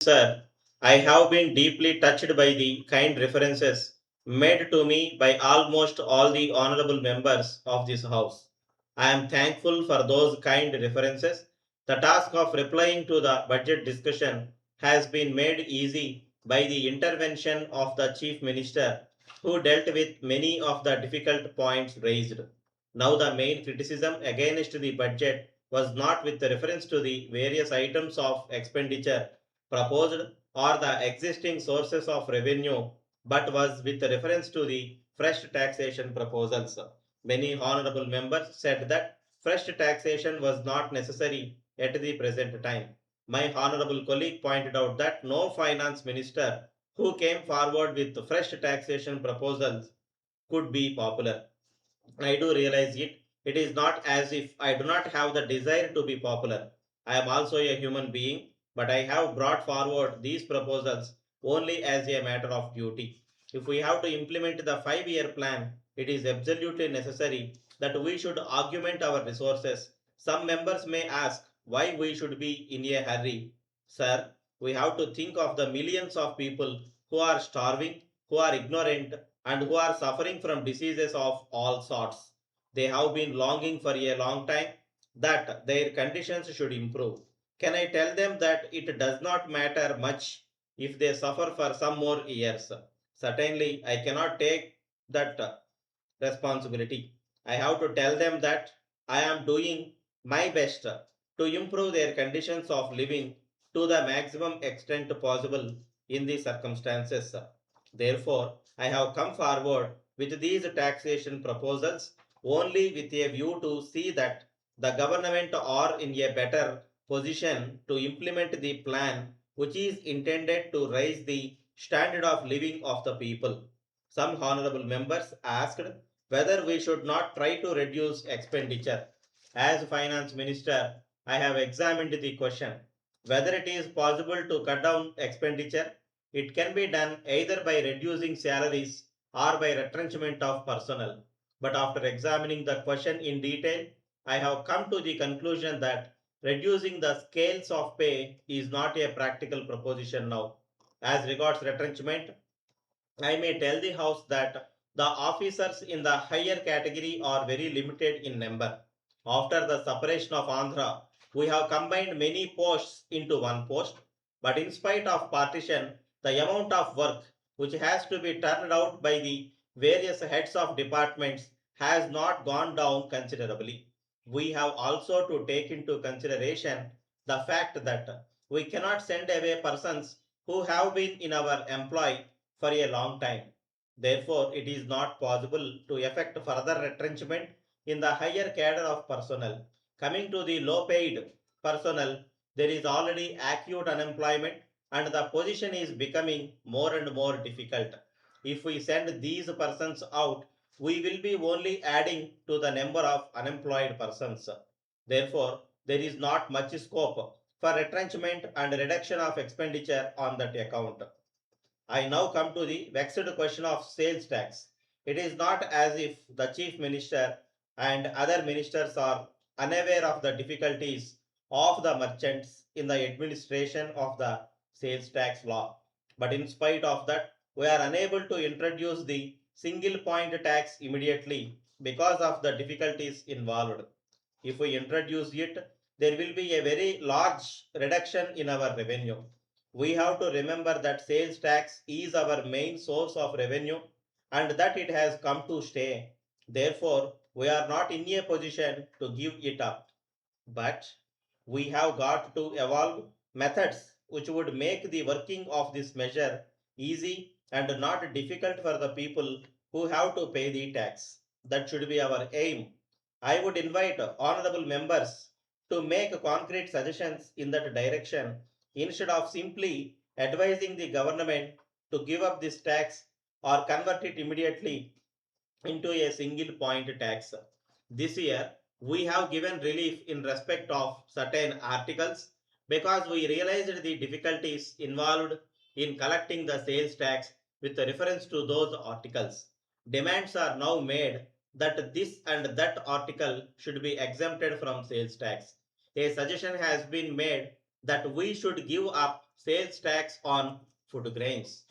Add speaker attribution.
Speaker 1: Sir, I have been deeply touched by the kind references made to me by almost all the honorable members of this House. I am thankful for those kind references. The task of replying to the budget discussion has been made easy by the intervention of the Chief Minister, who dealt with many of the difficult points raised. Now, the main criticism against the budget was not with reference to the various items of expenditure proposed or the existing sources of revenue, but was with reference to the fresh taxation proposals. Many honorable members said that fresh taxation was not necessary at the present time. My honorable colleague pointed out that no finance minister who came forward with fresh taxation proposals could be popular. I do realize it. It is not as if I do not have the desire to be popular. I am also a human being, but I have brought forward these proposals only as a matter of duty. If we have to implement the 5 year plan, it is absolutely necessary that we should augment our resources. Some members may ask why we should be in a hurry. Sir, we have to think of the millions of people who are starving, who are ignorant, and who are suffering from diseases of all sorts. They have been longing for a long time that their conditions should improve. Can I tell them that it does not matter much if they suffer for some more years? Certainly, I cannot take that responsibility. I have to tell them that I am doing my best to improve their conditions of living to the maximum extent possible in the circumstances. Therefore, I have come forward with these taxation proposals only with a view to see that the government are in a better position to implement the plan which is intended to raise the standard of living of the people. Some honorable members asked whether we should not try to reduce expenditure. As finance minister, I have examined the question whether it is possible to cut down expenditure. It can be done either by reducing salaries or by retrenchment of personnel. But after examining the question in detail, I have come to the conclusion that reducing the scales of pay is not a practical proposition now. As regards retrenchment, I may tell the House that the officers in the higher category are very limited in number. After the separation of Andhra, we have combined many posts into one post, but in spite of partition, the amount of work which has to be turned out by the various heads of departments has not gone down considerably. We have also to take into consideration the fact that we cannot send away persons who have been in our employ for a long time. Therefore, it is not possible to effect further retrenchment in the higher cadre of personnel. Coming to the low paid personnel, there is already acute unemployment and the position is becoming more and more difficult. If we send these persons out, we will be only adding to the number of unemployed persons. Therefore, there is not much scope for retrenchment and reduction of expenditure on that account. I now come to the vexed question of sales tax. It is not as if the chief minister and other ministers are unaware of the difficulties of the merchants in the administration of the sales tax law. But in spite of that, we are unable to introduce the single point tax immediately because of the difficulties involved. If we introduce it, there will be a very large reduction in our revenue. We have to remember that sales tax is our main source of revenue and that it has come to stay. Therefore, we are not in a position to give it up. But we have got to evolve methods which would make the working of this measure easy and not difficult for the people who have to pay the tax. That should be our aim. I would invite honorable members to make concrete suggestions in that direction instead of simply advising the government to give up this tax or convert it immediately into a single point tax. This year, we have given relief in respect of certain articles because we realized the difficulties involved in collecting the sales tax with reference to those articles. Demands are now made that this and that article should be exempted from sales tax. A suggestion has been made that we should give up sales tax on food grains.